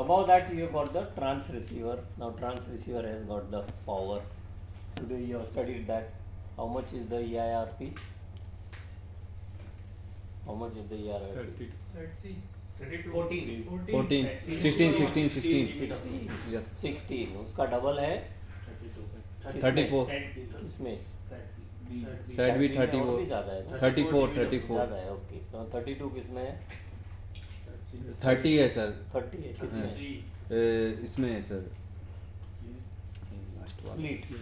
Above that you have got the trans receiver. Now trans receiver has got the power. Today you have studied that. How much is the EIRP? How much is the EIRP? 14 16 16 16 yes 16 उसका double है 34 इसमें set भी 34 भी ज़्यादा है 34 34 ज़्यादा है okay so 32 किसमें है 30 है सर 30 है किसमें इसमें है सर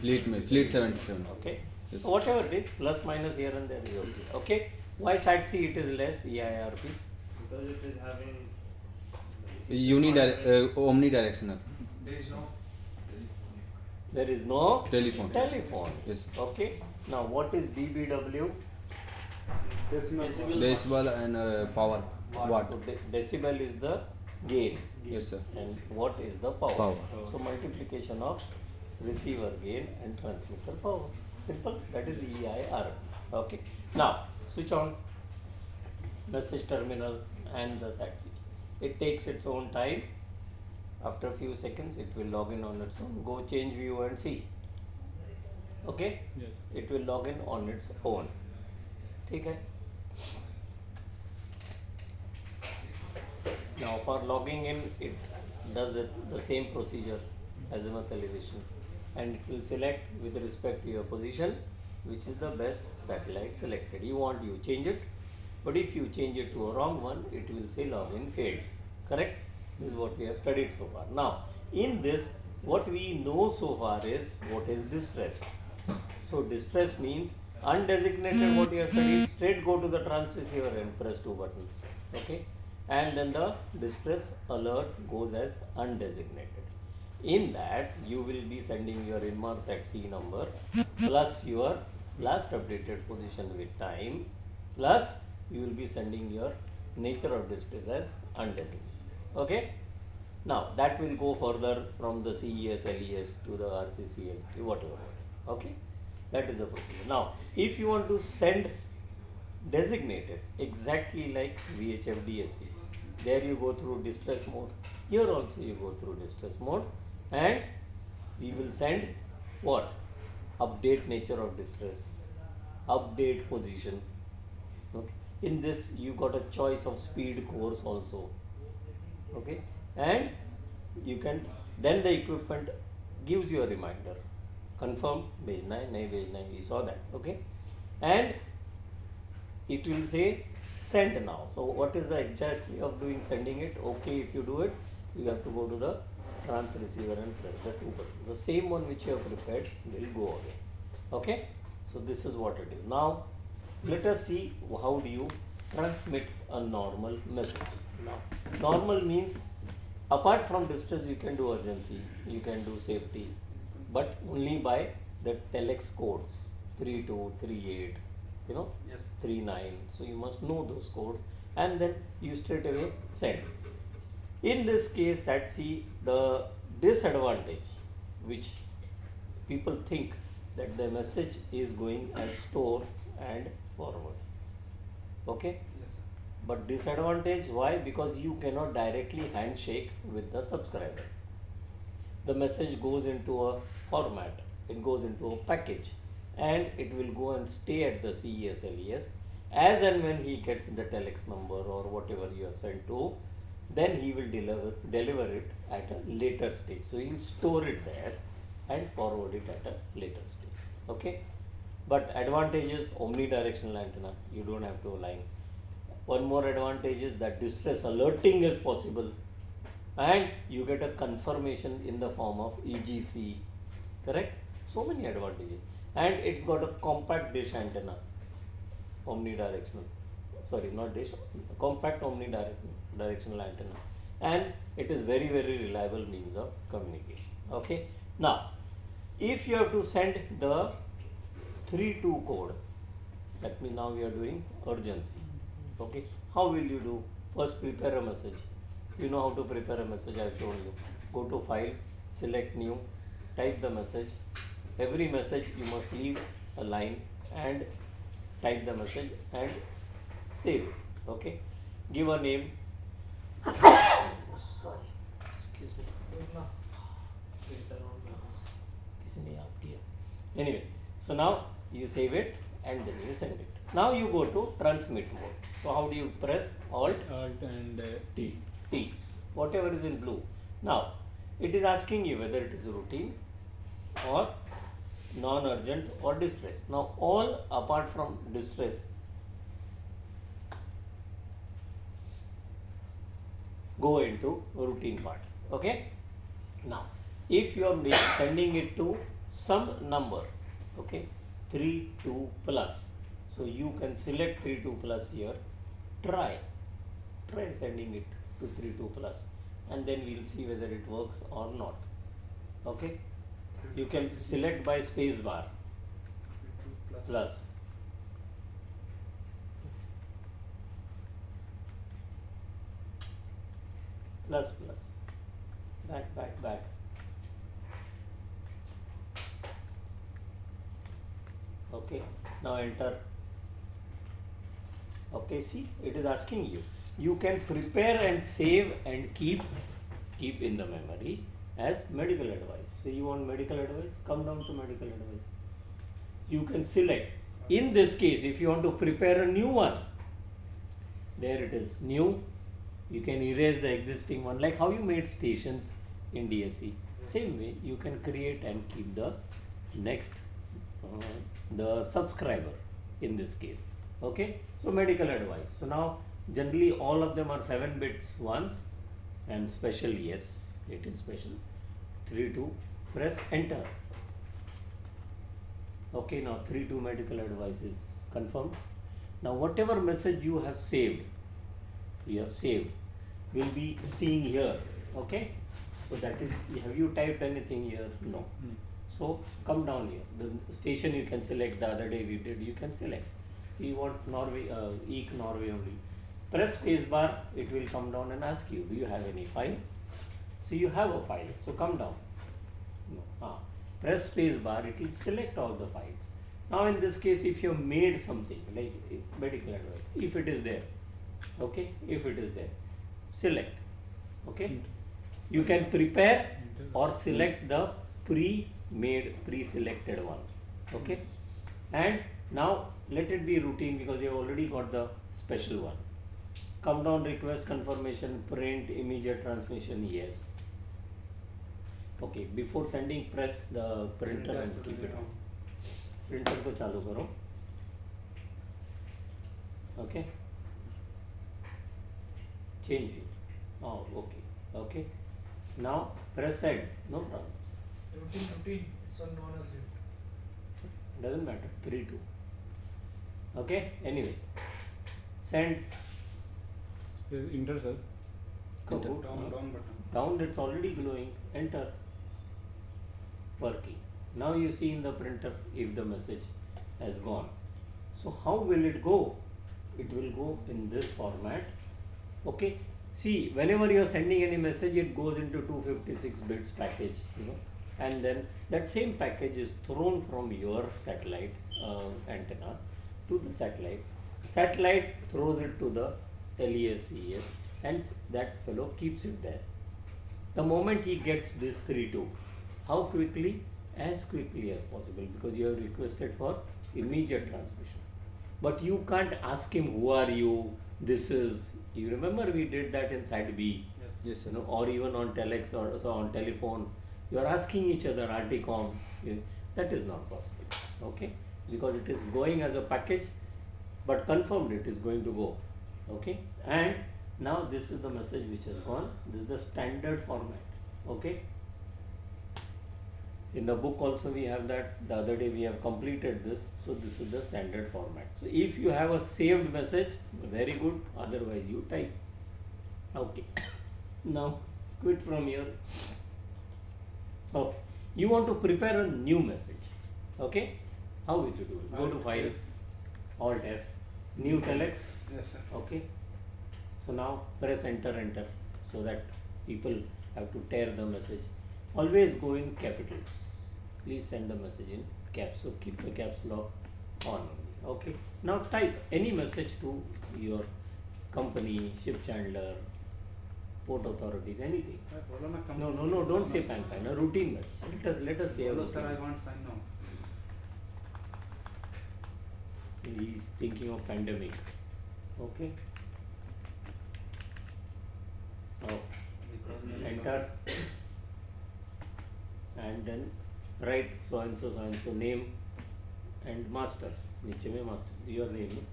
फ्लीट में fleet 77 okay so whatever it is plus minus here and there is okay okay why side C it is less EIRP because it is having omnidirectional there is no telephone yes okay now what is dBW decibel and power watt so decibel is the gain yes sir and what is the power so multiplication of receiver gain and transmitter power simple that is EIR okay now switch on message terminal and the SAT C it takes its own time after a few seconds it will log in on its own go change view and see okay yes it will log in on its own ठीक है now for logging in it does the same procedure azimuth elevation and it will select with respect to your position which is the best satellite selected you want you change it but if you change it to a wrong one it will say login failed correct this is what we have studied so far now in this what we know so far is what is distress so distress means undesignated what you have studied straight go to the trans receiver and press two buttons okay and then the distress alert goes as undesignated in that you will be sending your Inmarsat C number plus your last updated position with time plus you will be sending your nature of distress as undesignated okay now that will go further from the CES LES to the RCCL whatever okay that is the procedure now if you want to send designated exactly like VHF DSC there you go through distress mode here also you go through distress mode and we will send what update nature of distress update position okay in this you got a choice of speed course also okay and you can then the equipment gives you a reminder confirm भेजना है नहीं भेजना है we saw that okay and it will say send now so what is the exact way of doing sending it okay if you do it you have to go to the trans receiver and press the two buttons the same one which you have prepared will go away okay so this is what it is now let us see how do you transmit a normal message now normal means apart from distress you can do urgency you can do safety but only by the telex codes 3238 you know yes 39 so you must know those codes and then you straight away send in this case at see the disadvantage which people think that the message is going as store and forward okay yes sir but disadvantage why because you cannot directly handshake with the subscriber the message goes into a format it goes into a package and it will go and stay at the CES LES as and when he gets the telex number or whatever you have sent to then he will deliver it at a later stage so he will store it there and forward it at a later stage okay but advantage is omnidirectional antenna you don't have to align one more advantage is that distress alerting is possible and you get a confirmation in the form of EGC correct so many advantages and it's got a compact dish antenna omnidirectional sorry not dish compact omnidirectional antenna and it is very reliable means of communication okay now if you have to send the 32 code that means now we are doing urgency okay how will you do first prepare a message you know how to prepare a message I have shown you go to file select new type the message every message you must leave a line and type the message and save it okay give a name sorry Printer on purpose. किसी ने याद किया anyway. So now you save it and then you send it. Now you go to transmit mode. So how do you press alt Alt and T, T, whatever is in blue. Now it is asking you whether it is routine or non-urgent or distress. Now all apart from distress go into routine part. Okay. Now if you are sending it to some number, okay, 32 plus, so you can select 32 plus here. Try sending it to 32 plus and then we'll see whether it works or not. Okay, you can select by space bar plus. Plus plus, back. Okay, now enter. Okay, see, it is asking you. You can prepare and save and keep in the memory as medical advice. So you want medical advice, come down to medical advice. You can select. In this case, if you want to prepare a new one, there it is, new. You can erase the existing one, like how you made stations in DSE. Same way, you can create and keep the next, the subscriber in this case. Okay, so medical advice. So now generally all of them are 7 bits ones and special, yes, it is special. 32, press enter. Okay, now 32 medical advice is confirmed. Now whatever message you have saved will be seen here. Okay, so that is, have you typed anything here? No. So come down here, the station you can select. The other day we did, you can select. You want Norway, EEC Norway only. Press space bar, it will come down and ask you, do you have any file? So you have a file, so come down. No. Press space bar, it will select all the files. Now in this case, if you have made something like medical advice, if it is there, okay, if it is there, select. Okay, you can prepare or select the pre-made, pre-selected one. Okay, and now let it be routine because you have already got the special one. Come down, request confirmation, print, immediate transmission, yes. Okay, before sending, press the printer and keep it on. Printer को चालू करो. Okay, change it. Oh, okay. Now press send, no problems. Routine, it's a non-urgent. Doesn't matter, 3-2. Okay, anyway, send. Enter, sir. Go Enter. down button. Down, it's already glowing. Enter. Working. Now you see in the printer if the message has gone. So how will it go? It will go in this format. Okay. See, whenever you are sending any message, it goes into 256 bits package, and then that same package is thrown from your satellite antenna to the satellite. Satellite throws it to the LESCS, and that fellow keeps it there. The moment he gets this 3-2, how quickly? As quickly as possible, because you have requested for immediate transmission. But you can't ask him, who are you? This is, you remember we did that in side B, Yes, sir. or even on telex or so on telephone. You are asking each other, RTCOM, that is not possible. Okay, because it is going as a package, but confirmed it is going to go. Okay, and now this is the message which has gone. This is the standard format. Okay, in the book also we have that. The other day we have completed this, so this is the standard format. So if you have a saved message, very good, otherwise you type. Okay, now quit from here. Okay, you want to prepare a new message. Okay, how will you do it? Go to file, Alt F, new telex. Yes, sir. Okay, so now press enter so that people have to tear the message. Always go in capitals. Please send the message in caps, so keep the caps lock on only. Okay, now type any message to your company, ship chandler, port authorities, anything. बोलो ना No, company no, no, don't say sign pan, off. a routine mail. Let us say a बोलो sir, I routine. want sign off. He is thinking of pandemic. Okay. Now Because मेरे enter and then write so and so name and master. नीचे में master your name.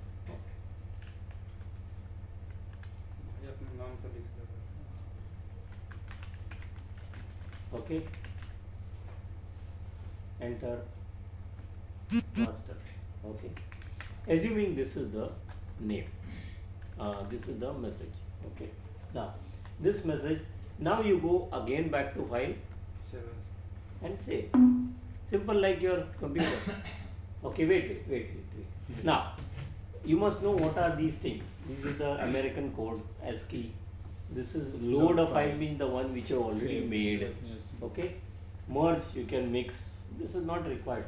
भाई अपना नाम तो लिख दो. Okay. Enter master. Okay. Assuming this is the name. This is the message. Okay. Now this message. Now you go again back to file Seven. and save. Simple like your computer. Okay, wait. Now, you must know what are these things. This is the American code, ASCII. This is load a file means the one which you already made. Yes. Okay, merge you can mix. This is not required.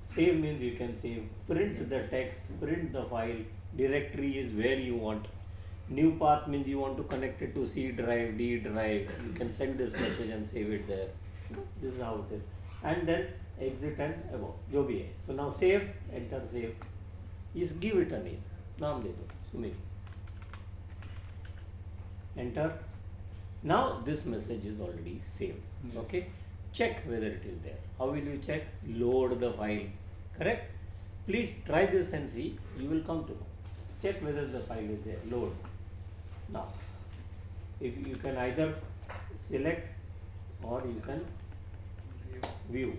Save means you can save. Print the text, print the file. Directory is where you want. New path means you want to connect it to C drive, D drive. You can send this message and save it there. This is how it is. And then exit and above. जो भी है. So now save, enter save. Just give it a name. नाम दे दो. Sumit. Enter. Now this message is already saved. Yes. Okay. Check whether it is there. How will you check? Load the file. Correct? Please try this and see. You will come to know. Check whether the file is there. Load. Now, if you can either select or you can view.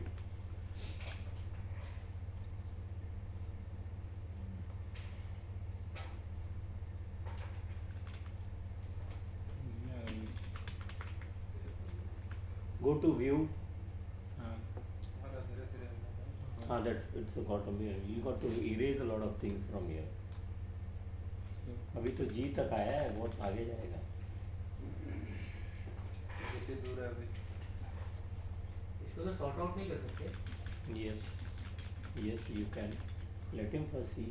Yeah. Go to view. हमारा धीरे धीरे आएगा. That it's a got to be. You got to erase a lot of things from here. अभी तो G तक आया है, बहुत आगे जाएगा. कितनी दूर है अभी? इसको तो सॉर्ट आउट नहीं कर सकते. Yes, you can. Let him first see.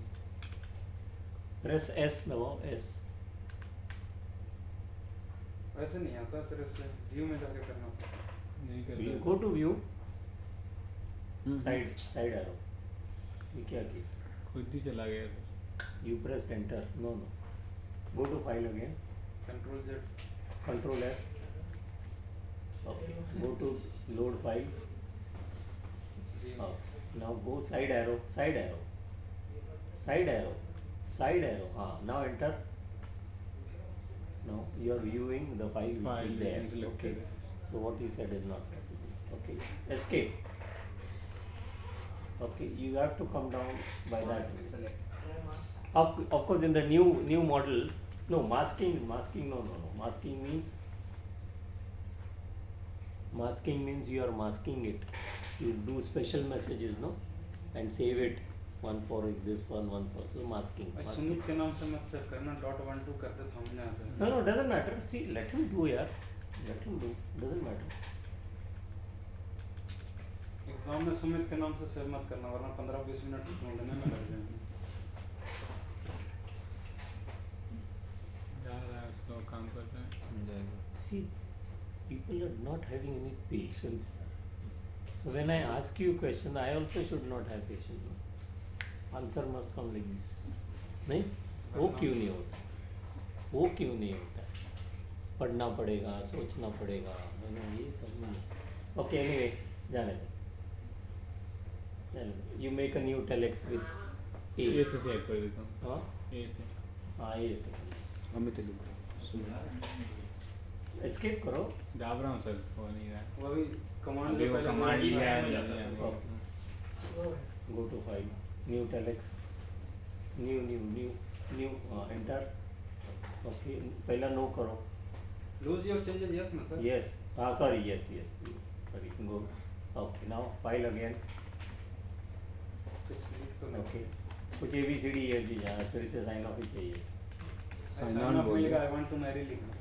Press S now. S. ऐसे नहीं आता, फिर इससे व्यू में जाके करना पड़ता. नहीं कर You रहा. go to view. Hmm. Side arrow. ये क्या की? खुद ही चला गया फिर. You pressed enter. No. Go to file again. Control Z. Control F. Okay. Go to load file. View. Now go side arrow. Now enter. Now you are viewing the file which File is there. is selected. Okay. So what you said is not possible. Okay. Escape. Okay. You have to come down by that. Select. Of course, in the new model, no masking. No. Masking means you are masking it. You do special messages, no, and save it. One for this one for so masking. भाई masking. Sumit के नाम से मत save करना. .12 करते सामने आ जाए. No, doesn't matter. See, let him do, yaar. Let him do. Doesn't matter. Exam में सुमित के नाम से सेव मत करना, वरना 15-20 मिनट ढूंढने में लग जाएंगे. जा रहा है स्लो काम करता है. हो जाएगा. See, people are not having any patience. So when I ask you a question, I also should not have patience. No? Answer must come like this. नहीं? वो क्यों नहीं होता? पढ़ना पड़ेगा, सोचना पड़ेगा, है ना, ये सब नहीं. Okay, anyway, जाने दो. You make a new telex with A. ए से सेव कर देता हूँ. हाँ? ए से. हाँ, ये से. अमित लिख रहा Escape करो. दाब रहा हूँ सर. हो नहीं रहा. वो अभी कमांड अभी वो कमांड लिया है. Go to file. New telex. New. Enter. Okay. पहला no करो. लूज योर चेंजेस यस ना sir. Yes. Sorry. Yes. Sorry. Go. Okay. Now file again. कुछ लिख तो नहीं. Okay. कुछ ABCD EFG जाना, फिर से साइन ऑफ ही चाहिए. साइन ऑफ में लिखा आई वांट टू मैरी लिखना.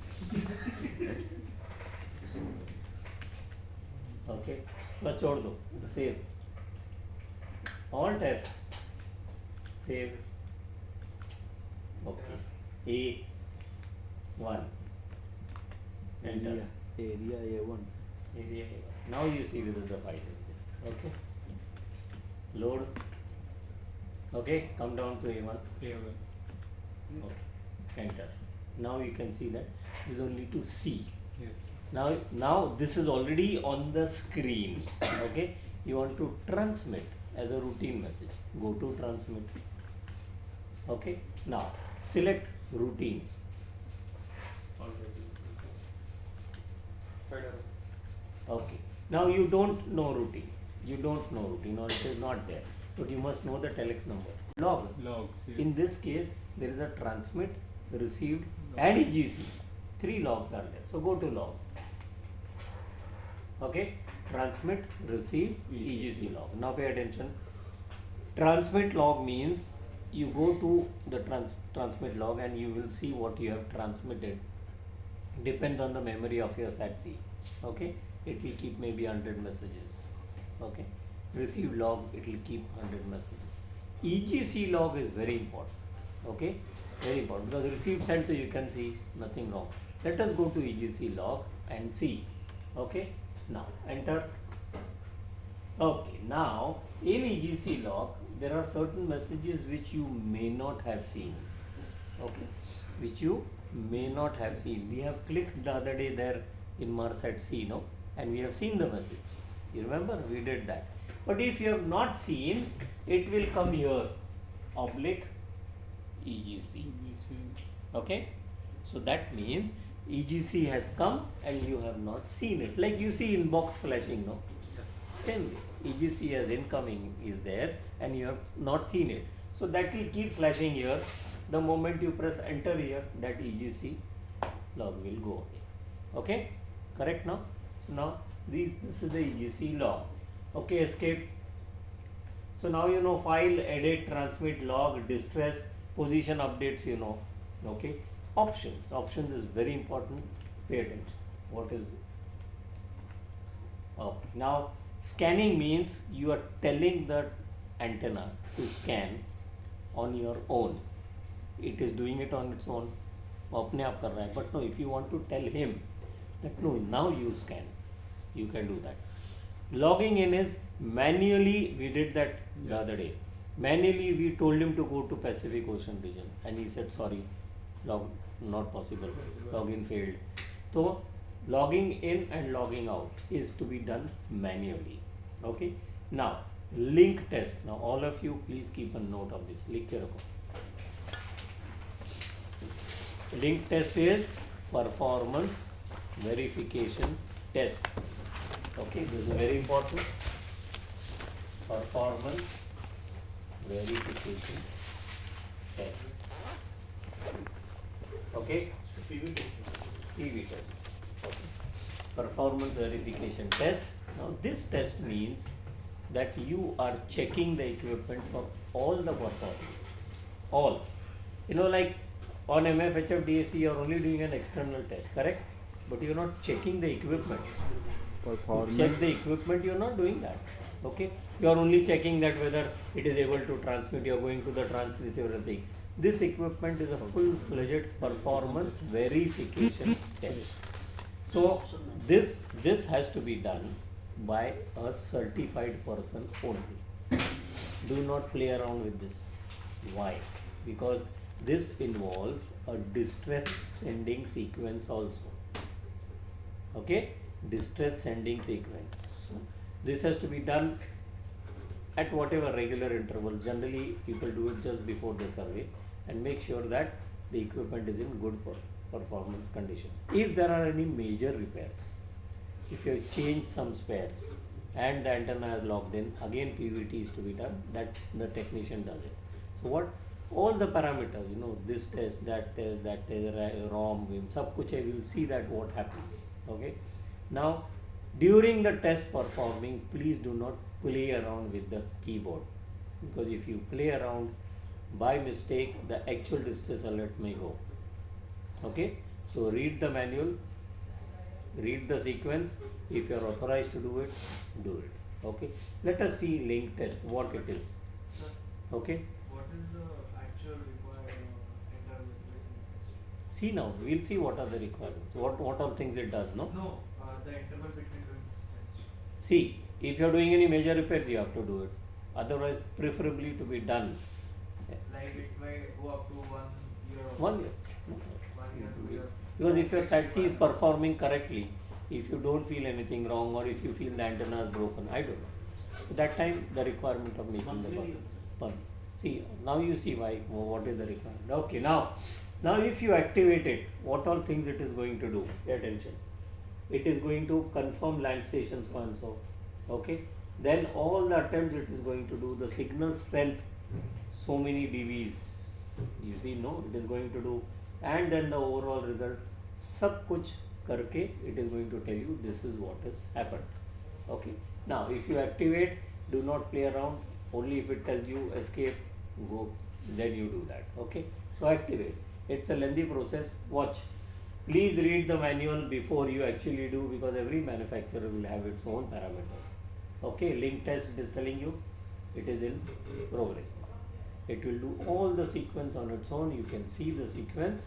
ओके, बस छोड़ दो. Save. Alt F. Save. Okay. A1. Enter. Area A1. Area A1. Now you see whether the file is there. Okay. Load. Okay, come down to A1. A1. Okay. Enter. Now you can see that this is only to see. Yes. Now this is already on the screen. Okay. You want to transmit as a routine message. Go to transmit. Okay. Now select routine. Already. Side arrow. Okay. Now you don't know routine. You don't know routine, or it is not there. But you must know the telex number. Log. Logs. Yes. In this case, there is a transmit, received, and EGC. 3 logs are there. So go to log. Okay. Transmit, receive, EGC log. Now pay attention. Transmit log means you go to the transmit log and you will see what you have transmitted. Depends on the memory of your SATC. Okay. It will keep maybe 100 messages. Okay. Receive log, it will keep 100 messages. EGC log is very important. Okay. Very important, because received sent to you can see nothing wrong. Let us go to EGC log and see. Okay. Now enter. Okay. Now in EGC log there are certain messages which you may not have seen. Okay. Which you may not have seen. We have clicked the other day there in Marsat C, no, and we have seen the message. You remember we did that. But if you have not seen, it will come here, oblique EGC. Okay. So that means EGC has come and you have not seen it. Like you see inbox flashing, no? Same way. EGC as incoming is there and you have not seen it. So that will keep flashing here. The moment you press enter here, that EGC log will go away. Okay? Correct now? So now this is the EGC log. Okay, escape. So now you know file, edit, transmit, log, distress, position updates, you know. Okay. Options. Options is very important. Pay attention. What is okay. Now scanning means you are telling the antenna to scan on your own. It is doing it on its own. अपने आप कर रहा है. But no, if you want to tell him that no, now you scan, you can do that. Logging in is manually. We did that the other day. Manually we told him to go to Pacific Ocean region and he said sorry, log not possible, login failed. So logging in and logging out is to be done manually. Okay. Now link test. Now all of you please keep a note of this. लिख के रखो. Link test is performance verification test. Okay, this is very important. Performance verification test. Okay, PV test. Okay. Performance verification test. Now this test means that you are checking the equipment for all the performances. All. You know, like on MFHF DAC you are only doing an external test, correct? But you are not checking the equipment. Performance. Check the equipment, you are not doing that. Okay, you are only checking that whether it is able to transmit. You are going to the trans receiver and saying this equipment is a full-fledged performance verification test. So this has to be done by a certified person only. Do not play around with this. Why? Because this involves a distress sending sequence also. Okay, distress sending sequence. So this has to be done at whatever regular interval. Generally people do it just before the survey and make sure that the equipment is in good performance condition. If there are any major repairs, if you change some spares and the antenna is logged in, again PVT is to be done, that the technician does it. So what all the parameters, you know, this test, that test, ROM, WIM, sab kuch hai, we will see that what happens. Okay. Now during the test performing, please do not play around with the keyboard, because if you play around by mistake, the actual distress alert may go. Okay. So read the manual, read the sequence. If you are authorized to do it, do it. Okay. Let us see link test, what it is. Okay. What is the actual required enter with test? See now, we'll see what are the requirements, what all things it does, no? No, the interval between doing this test. See, if you're doing any major repairs, you have to do it. Otherwise, preferably to be done. Like it may go up to 1 year. 1 year. 1 year, 2 year. Because if your Next SAT C is requirement. performing correctly, if you don't feel anything wrong or if you feel the antenna is broken, I don't know. So that time the requirement of making the button. See, now you see why, what is the requirement. Okay, now if you activate it, what all things it is going to do? Pay attention. It is going to confirm land station so and so. Okay. Then all the attempts it is going to do, the signal strength, so many dBs. You see, no, it is going to do, and then the overall result, sab kuch karke, it is going to tell you this is what has happened. Okay. Now, if you activate, do not play around. Only if it tells you escape, go, then you do that. Okay. So activate. It's a lengthy process. Watch. Please read the manual before you actually do, because every manufacturer will have its own parameters. Okay. Link test it is telling you it is in progress. It will do all the sequence on its own. You can see the sequence,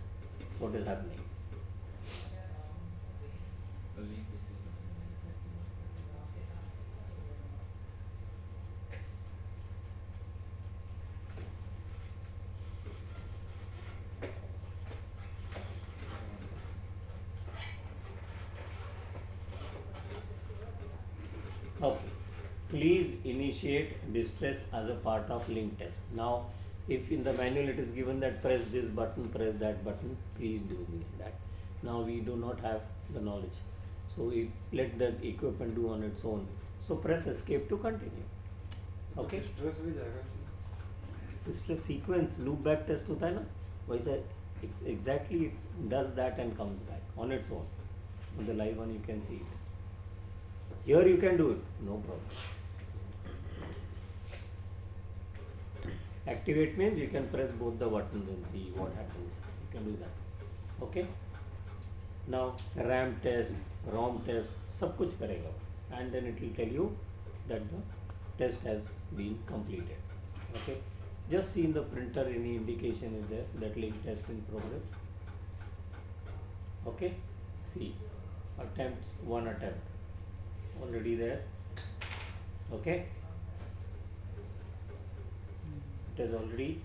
what is happening. Okay. Please initiate distress as a part of link test. Now, if in the manual it is given that press this button, press that button, please do that. Now we do not have the knowledge. So let the equipment do on its own. So press escape to continue. Okay. Stress भी जाएगा इसमें। Distress sequence loop back test होता है ना, वैसे exactly it does that and comes back on its own. On the live one you can see it. Here you can do it, no problem. Activate means you can press both the buttons and see what happens. You can do that. Okay. Now RAM test, ROM test, सब कुछ करेगा, and then it will tell you that the test has been completed. Okay. Just see in the printer any indication is there that link test in progress. Okay. See, attempts, one attempt already there. Okay. It has already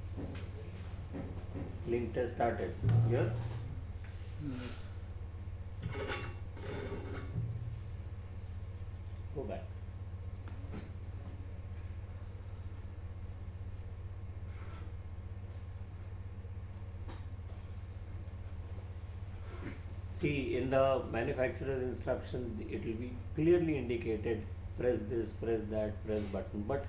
link test started here. Go back. See, in the manufacturer's instruction, it will be clearly indicated, press this, press that, press button. But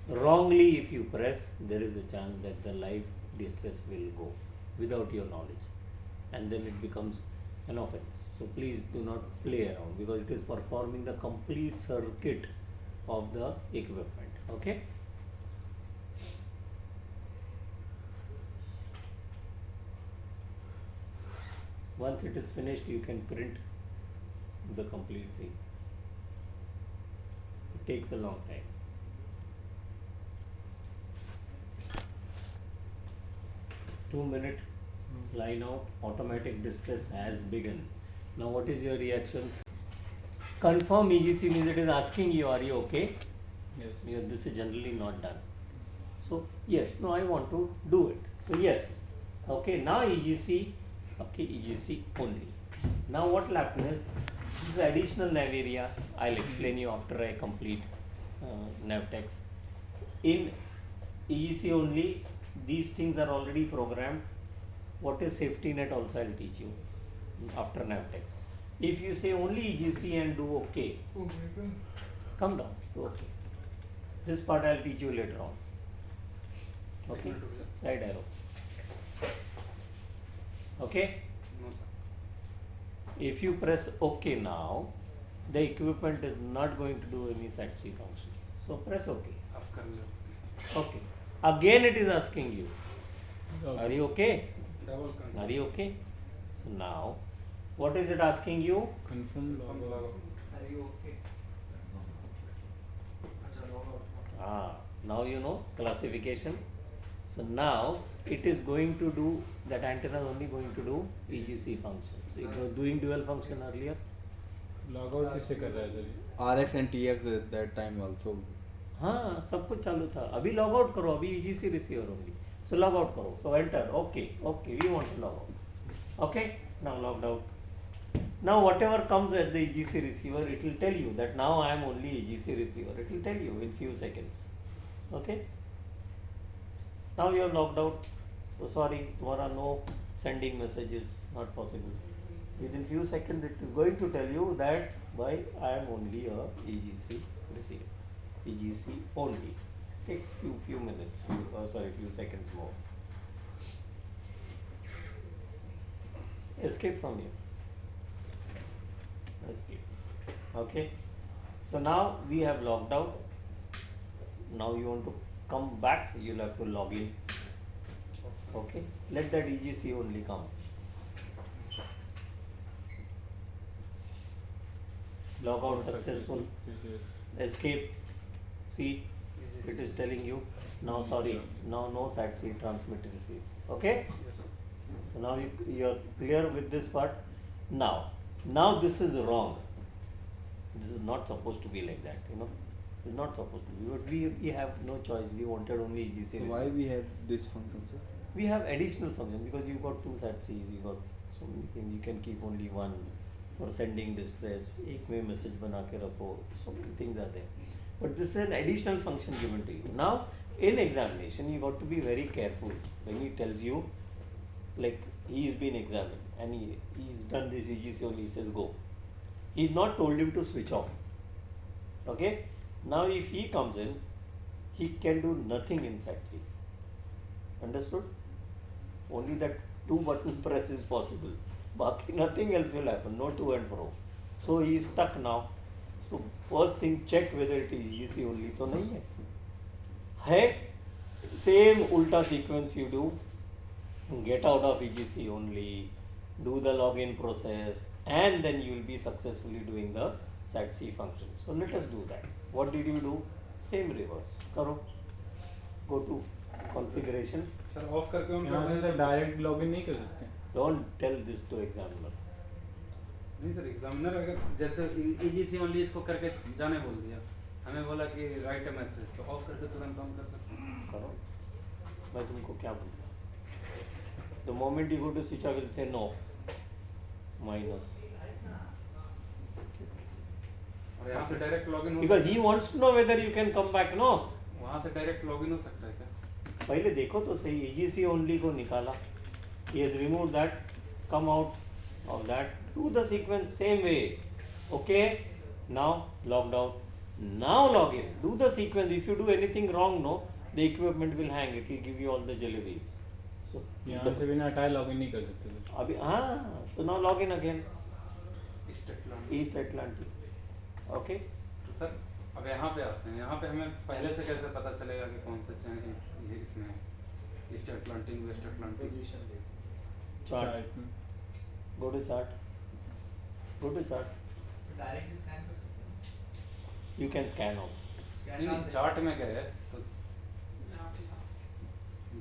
wrongly if you press, there is a chance that the live distress will go without your knowledge, and then it becomes an offense. So please do not play around, because it is performing the complete circuit of the equipment. Okay. Once it is finished, you can print the complete thing. It takes a long time. Two-minute line out, automatic distress has begun. Now what is your reaction? Confirm EGC means it is asking you, are you okay? Yes. This is generally not done. So yes, no, I want to do it. So yes, okay, now EGC, okay, EGC only. Now what will happen is, this is additional nav area. I'll explain you after I complete Navtex. In EGC only, these things are already programmed. What is safety net also I'll teach you after Navtex. If you say only EGC and do okay, come down, do okay. This part I'll teach you later on. Okay, side arrow. Okay. No sir. If you press OK now, the equipment is not going to do any SAT-C functions. So press OK. आप कर लो। Okay. Again it is asking you, are you okay? Double confirm. Are you okay? So now, what is it asking you? Confirm हम log लगा। out. Are you okay? अच्छा log out. Now you know classification. So now it is going to do, that antenna is only going to do EGC function. So it was doing dual function earlier. Log out किससे कर रहा है sir? RX and TX at that time also. हाँ सब कुछ चालू था. अभी लॉग आउट करो, अभी EGC रिसीवर होंगी. So log out करो. So enter. Okay, okay. We want to log out. Okay. Now logged out. Now whatever comes at the EGC receiver, it will tell you that now I am only EGC receiver. It will tell you in few seconds. Okay. Now you are logged out. So sorry, tomorrow no sending messages, not possible. Within few seconds it is going to tell you that why I am only a EGC receiver. EGC only. Takes few minutes, few seconds more. Escape from here. Escape. Okay. So now we have logged out. Now you want to come back, you'll have to log in. Okay. Let that EGC only come. Log out successful. Escape. See, it is telling you now. Sorry, now no SAT-C transmit receive. Okay. So now you are clear with this part. Now this is wrong. This is not supposed to be like that. It's not supposed to be. But we have no choice. We wanted only EGC. So why we have this function, sir? We have additional function because you got two SAT-Cs. You got so many things. You can keep only one for sending distress. एक में message बना के रखो. So many things are there. But this is an additional function given to you. Now in examination you got to be very careful when he tells you, like he's been examined and he's done this EGC only, he says go. He's not told him to switch off. Okay. Now if he comes in, he can do nothing in SAT-C. Understood? Only that 2 button press is possible. Baki nothing else will happen. No to and fro. So he is stuck now. So first thing, check whether it is EGC only. तो नहीं है. है same ulta sequence you do. Get out of EGC only. Do the login process, and then you will be successfully doing the SAT-C function. So let us do that. What did you do? Same reverse. करो. Go to configuration. Sir of करके उनको यहाँ से sir direct login नहीं कर सकते? Don't tell this to examiner. नहीं sir, examiner अगर जैसे EGC ओनली इसको करके जाने बोल दिया, हमें बोला कि राइट अ मैसेज, तो ऑफ करके तुरंत ऑन कर सकते हैं. करो. मैं तुमको क्या बोलूँ? The moment you go to switch off, will say no. Minus. और यहाँ से डायरेक्ट लॉगिन हो Because he wants to know whether you can come back. No. वहाँ से डायरेक्ट लॉगिन हो सकता है क्या? पहले देखो तो सही. EGC only को निकाला. He has removed that. Come out of that. Do the sequence same way. Okay. Now logged out. Now log in. Do the sequence. If you do anything wrong, no, the equipment will hang. It will give you all the jalebies. So यहाँ से बिना हटाए login नहीं कर सकते sir? अभी हाँ. So now log in again. स्टेटलाइन. East Atlantic. Okay. तो सर अब यहाँ पे आते हैं. यहाँ पे हमें पहले से कैसे पता चलेगा कि कौन सा चैनल ये इसमें है? East Atlantic, west Atlantic. Chart. Go to chart. Go to chart. Directly scan कर सकते You can scan also. नहीं नहीं, चार्ट में गए तो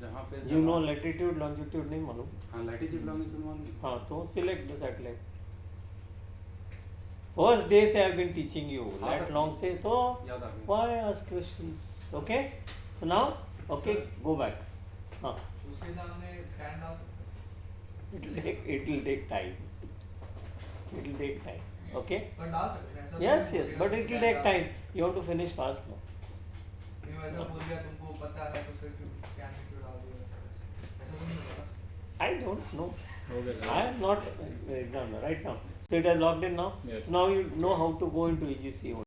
जहाँ पे You know latitude, longitude नहीं मालूम. हाँ लैटिट्यूड लॉन्गिट्यूड मालूम. हाँ तो select the satellite. First day से I've been teaching you. हाँ, That sir. long से तो याद आ गया. why ask questions? Okay. So now okay go back. हाँ. हैं. उसके सामने स्कैन डाल सकते हैं. It will take time. It will take time. Okay. पर डाल सकते हैं. ऐसा Yes तो yes नहीं but बोलेगा it कि will scan take डाल. time. You have to finish fast now. नहीं वैसा बोल दिया तुमको पता है तो फिर स्कैन में क्यों डाल दिया ऐसा तो नहीं होगा. I don't know. हो गया sir. I am not examiner right now. So it has logged in now. Yes. So now you know how to go into EGC.